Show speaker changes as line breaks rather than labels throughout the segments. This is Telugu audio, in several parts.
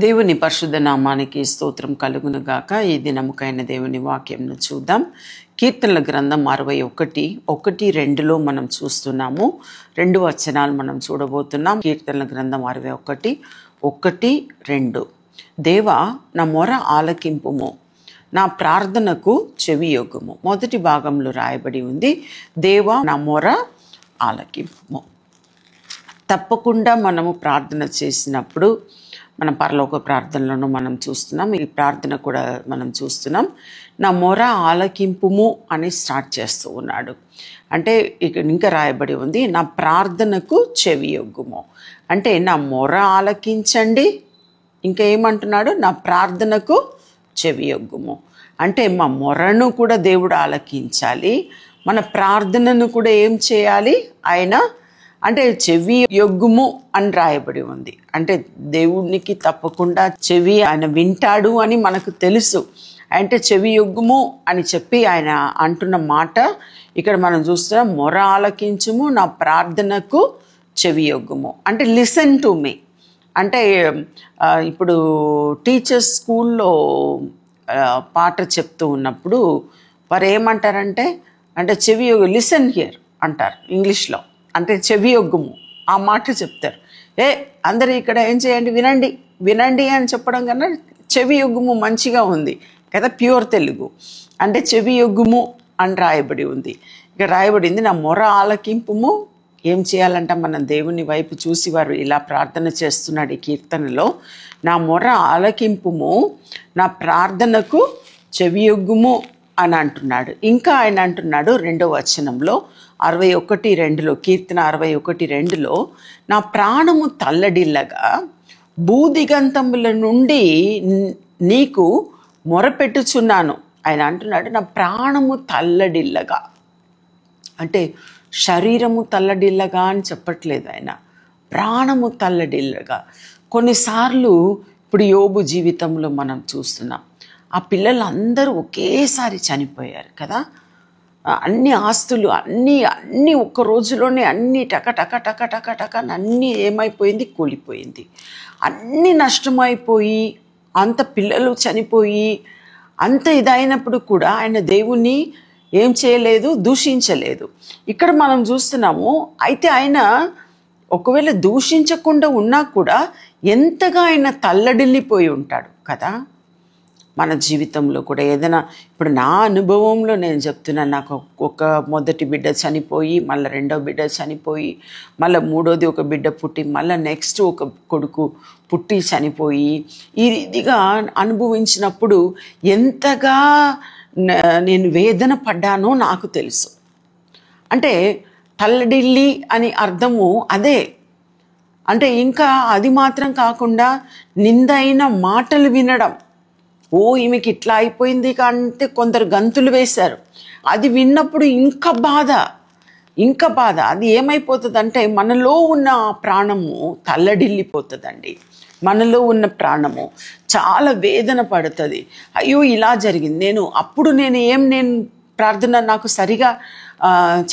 దేవుని పరిశుద్ధ నామానికి స్తోత్రం కలుగును గాక. ఈ దినముకైన దేవుని వాక్యంను చూద్దాం. కీర్తనల గ్రంథం 61:1-2 మనం చూస్తున్నాము. 2 వచనాలు మనం చూడబోతున్నాం. కీర్తనల గ్రంథం 61:1-2. దేవా, నా మొర ఆలకింపుము, నా ప్రార్థనకు చెవియొగ్గుము. మొదటి భాగంలో రాయబడి ఉంది, దేవా నా మొర ఆలకింపుము. తప్పకుండా మనము ప్రార్థన చేసినప్పుడు మన పరలోక ప్రార్థనలను మనం చూస్తున్నాం. ఈ ప్రార్థన కూడా మనం చూస్తున్నాం. నా మొర ఆలకింపుము అని స్టార్ట్ చేస్తూ ఉన్నాడు. అంటే ఇంకా రాయబడి ఉంది, నా ప్రార్థనకు చెవియొగ్గుము. అంటే నా మొర ఆలకించండి. ఇంకా ఏమంటున్నాడు? నా ప్రార్థనకు చెవియొగ్గుము. అంటే మా మొరను కూడా దేవుడు ఆలకించాలి, మన ప్రార్థనను కూడా ఏం చేయాలి? ఆయన అంటే చెవి యొగ్గుము అని రాయబడి ఉంది. అంటే దేవునికి తప్పకుండా చెవి ఆయన వింటాడు అని మనకు తెలుసు. అంటే చెవి యొగ్గుము అని చెప్పి ఆయన అంటున్న మాట ఇక్కడ మనం చూస్తున్నాం. మొర ఆలకించుము, నా ప్రార్థనకు చెవి యొగ్గుము. అంటే లిసన్ టు మీ. అంటే ఇప్పుడు టీచర్స్ స్కూల్లో పాట చెప్తూ ఉన్నప్పుడు వారు ఏమంటారంటే, అంటే చెవి లిసన్ హియర్ అంటారు ఇంగ్లీష్లో. అంటే చెవి యొగ్గుము ఆ మాట చెప్తారు. అందరూ ఇక్కడ ఏం చేయండి, వినండి వినండి అని చెప్పడం కన్నా చెవి యొగ్గుము మంచిగా ఉంది కదా, ప్యూర్ తెలుగు. అంటే చెవి యొగ్గుము అని రాయబడి ఉంది. ఇక రాయబడింది, నా మొర ఆలకింపుము. ఏం చేయాలంట? మన దేవుని వైపు చూసి వారు ఇలా ప్రార్థన చేస్తున్నాడు ఈ కీర్తనలో. నా మొర ఆలకింపుము, నా ప్రార్థనకు చెవియొగ్గుము అని అంటున్నాడు. ఇంకా ఆయన అంటున్నాడు 2వ వచనంలో 61:2, కీర్తన 61:2, నా ప్రాణము తల్లడిల్లగా భూదిగంతముల నుండి నీకు మొరపెట్టుచున్నాను. ఆయన అంటున్నాడు, నా ప్రాణము తల్లడిల్లగా. అంటే శరీరము తల్లడిల్లగా అని చెప్పట్లేదు ఆయన, ప్రాణము తల్లడిల్లగా. కొన్నిసార్లు ఇప్పుడు యోబు జీవితంలో మనం చూస్తున్నాం, ఆ పిల్లలందరూ ఒకేసారి చనిపోయారు కదా. అన్ని ఆస్తులు అన్నీ ఒక్క రోజులోనే అన్నీ టక టక టక టక టక అన్నీ ఏమైపోయింది? కూలిపోయింది. అన్నీ నష్టమైపోయి అంత పిల్లలు చనిపోయి అంత ఇదైనప్పుడు కూడా ఆయన దేవుణ్ణి ఏం చేయలేదు, దూషించలేదు. ఇక్కడ మనం చూస్తున్నాము. అయితే ఆయన ఒకవేళ దూషించకుండా ఉన్నా కూడా ఎంతగా ఆయన తల్లడిల్లిపోయి ఉంటాడు కదా. మన జీవితంలో కూడా ఏదైనా, ఇప్పుడు నా అనుభవంలో నేను చెప్తున్నాను, నాకు ఒక మొదటి బిడ్డ చనిపోయి, మళ్ళీ రెండో బిడ్డ చనిపోయి, మళ్ళీ మూడోది ఒక బిడ్డ పుట్టి, మళ్ళీ నెక్స్ట్ ఒక కొడుకు పుట్టి చనిపోయి, ఇదిగా అనుభవించినప్పుడు ఎంతగా నేను వేదన పడ్డానో నాకు తెలుసు. అంటే తల్లడిల్లి అని అర్థము అదే. అంటే ఇంకా అది మాత్రం కాకుండా నిందైన మాటలు వినడం. ఈమెకి ఇట్లా అయిపోయింది అంటే కొందరు గంతులు వేశారు. అది విన్నప్పుడు ఇంకా బాధ. అది ఏమైపోతుంది అంటే మనలో ఉన్న ప్రాణము తల్లడిల్లిపోతుందండి. మనలో ఉన్న ప్రాణము చాలా వేదన పడుతుంది. అయ్యో ఇలా జరిగింది, నేను ప్రార్థన నాకు సరిగా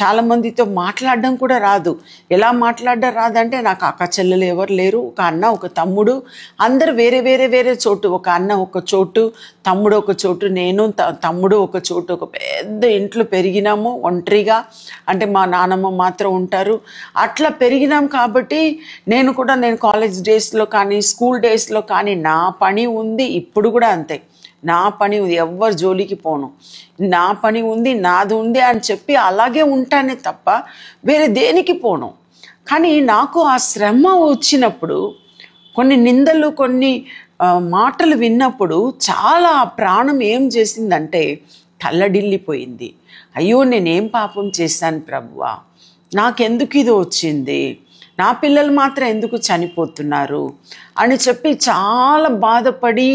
చాలామందితో మాట్లాడడం కూడా రాదు. ఎలా మాట్లాడడం రాదంటే, నాకు అక్క చెల్లెలు ఎవరు లేరు, ఒక అన్న ఒక తమ్ముడు, అందరు వేరే చోటు. ఒక అన్న ఒక చోటు, తమ్ముడు ఒక చోటు, నేను తమ్ముడు ఒక చోటు. ఒక పెద్ద ఇంట్లో పెరిగినాము ఒంటరిగా. అంటే మా నాన్నమ్మ మాత్రం ఉంటారు. అట్లా పెరిగినాం కాబట్టి నేను కాలేజ్ డేస్లో కానీ స్కూల్ డేస్లో కానీ నా పని ఉంది. ఇప్పుడు కూడా అంతే, నా పని ఉంది, ఎవ్వరు జోలికి పోను, నా పని ఉంది, నాది ఉంది అని చెప్పి అలాగే ఉంటానే తప్ప వేరే దేనికి పోను. కానీ నాకు ఆ శ్రమ వచ్చినప్పుడు, కొన్ని నిందలు, కొన్ని మాటలు విన్నప్పుడు చాలా ప్రాణం ఏం చేసిందంటే తల్లడిల్లిపోయింది. అయ్యో, నేనేం పాపం చేశాను ప్రభువా, నాకెందుకు ఇది వచ్చింది, నా పిల్లలు మాత్రం ఎందుకు చనిపోతున్నారు అని చెప్పి చాలా బాధపడి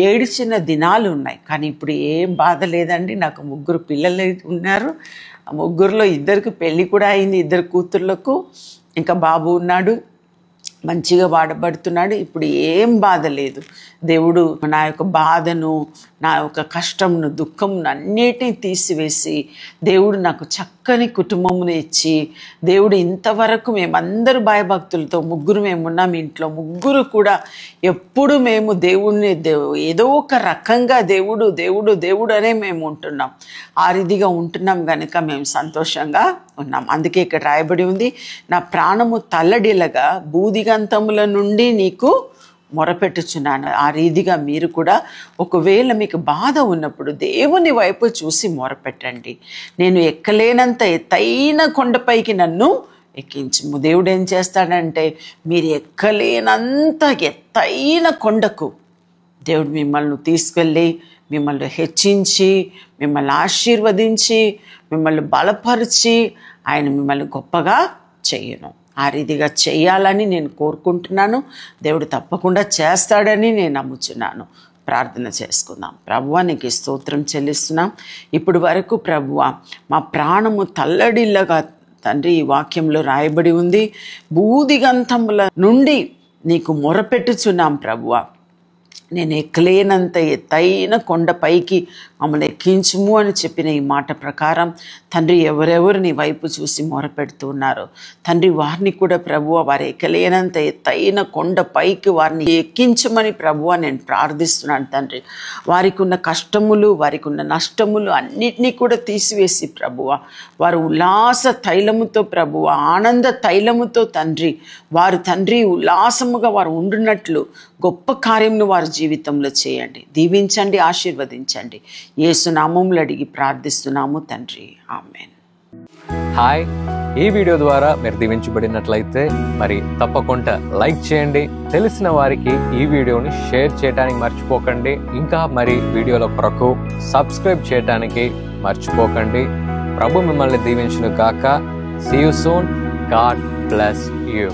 ఏడిచిన దినాలు ఉన్నాయి. కానీ ఇప్పుడు ఏం బాధ లేదండి. నాకు 3 పిల్లలు ఉన్నారు. ఆ 3లో 2కి పెళ్ళి కూడా అయింది, 2 కూతుర్లకు. ఇంకా బాబు ఉన్నాడు. మంచిగా వాడబడుతున్నాడు. ఇప్పుడు ఏం బాధ లేదు. దేవుడు నా యొక్క బాధను, నా యొక్క కష్టంను, దుఃఖంను అన్నిటినీ తీసివేసి దేవుడు నాకు చక్కని కుటుంబమును ఇచ్చి, దేవుడు ఇంతవరకు మేమందరూ భయభక్తులతో మేము ఉన్నాం ఇంట్లో, ముగ్గురు కూడా ఎప్పుడు మేము దేవుడిని ఏదో ఒక రకంగా దేవుడు దేవుడు దేవుడు అనే మేము ఉంటున్నాం. ఆ రీతిగా ఉంటున్నాం కనుక మేము సంతోషంగా ఉన్నాం. అందుకే ఇక్కడ రాయబడి ఉంది, నా ప్రాణము తల్లడిల్లగా బూదిగంతముల నుండి నీకు మొరపెట్టుచున్నాను. ఆ రీతిగా మీరు కూడా ఒకవేళ మీకు బాధ ఉన్నప్పుడు దేవుని వైపు చూసి మొరపెట్టండి. నేను ఎక్కలేనంత ఎత్తైన కొండపైకి నన్ను ఎక్కించుము. దేవుడు ఏం చేస్తాడంటే, మీరు ఎక్కలేనంత ఎత్తైన కొండకు దేవుడు మిమ్మల్ని తీసుకెళ్ళి మిమ్మల్ని హెచ్చించి, మిమ్మల్ని ఆశీర్వదించి, మిమ్మల్ని బలపరిచి ఆయన మిమ్మల్ని గొప్పగా చేయను. ఆ రీతిగా చేయాలని నేను కోరుకుంటున్నాను. దేవుడు తప్పకుండా చేస్తాడని నేను నమ్ముచున్నాను. ప్రార్థన చేసుకుందాం. ప్రభువా, నీకు స్తోత్రం చెల్లిస్తున్నాం. ఇప్పుడు వరకు ప్రభువా, మా ప్రాణము తల్లడిల్లగా తండ్రి ఈ వాక్యంలో రాయబడి ఉంది, బూదిగంతముల నుండి నీకు మొరపెట్టుచున్నాం ప్రభువా. నేను ఎక్కలేనంత ఎత్తైన కొండపైకి మమ్మల్ని ఎక్కించుము అని చెప్పిన ఈ మాట ప్రకారం తండ్రి, ఎవరెవరు నీ వైపు చూసి మొరపెడుతూ ఉన్నారో తండ్రి, వారిని కూడా ప్రభువ వారు ఎక్కలేనంత ఎత్తైన కొండపైకి వారిని ఎక్కించమని ప్రభువ నేను ప్రార్థిస్తున్నాను తండ్రి. వారికి ఉన్న కష్టములు, వారికి ఉన్న నష్టములు అన్నిటినీ కూడా తీసివేసి ప్రభువ వారు ఉల్లాస తైలముతో ప్రభువ, ఆనంద తైలముతో తండ్రి, వారు తండ్రి ఉల్లాసముగా వారు ఉండునట్లు గొప్ప కార్యమును వారి జీవితంలో చేయండి. దీవించండి, ఆశీర్వదించండి. యేసు నామములో అడిగి ప్రార్థిస్తున్నాము తండ్రి, ఆమేన్.
హాయ్, ఈ వీడియో ద్వారా మీరు దీవించబడినట్లయితే మరి తప్పకుండా లైక్ చేయండి. తెలిసిన వారికి ఈ వీడియోని షేర్ చేయడానికి మర్చిపోకండి. ఇంకా మరి వీడియోల కొరకు సబ్స్క్రైబ్ చేయడానికి మర్చిపోకండి. ప్రభు మిమ్మల్ని దీవించును గాక. See you soon. God bless you.